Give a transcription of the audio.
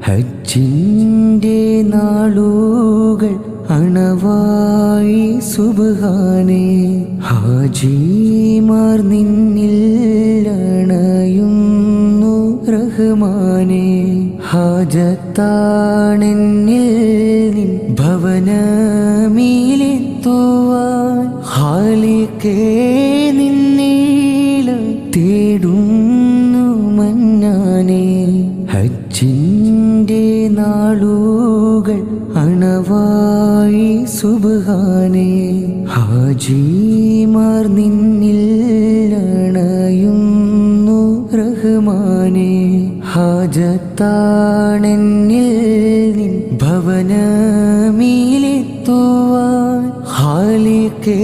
ഹജ്ജിൻ്റെ നാളുകൾ അണവായി സുബ്ഹാനേ. ഹാജിമാർ നിന്നിൽ അണയുന്നു റഹ്മാനേ. ഹാജത്താണെന്നിൽ നിൻ ഭവനമീലെത്തുവാൻ ഖാലിഖേ നിന്നീളം തേടുന്നു മന്നാനേ. ഹജ്ജിൻ്റെ നാളുകൾ അണവായി സുബ്ഹാനേ. ഹാജിമാർ നിന്നിൽ അണയുന്നു റഹ്മാനേ. ഹാജത്താണെന്നിൽ നിൻ ഭവനമീലെത്തുവാൻ ഖാലിഖേ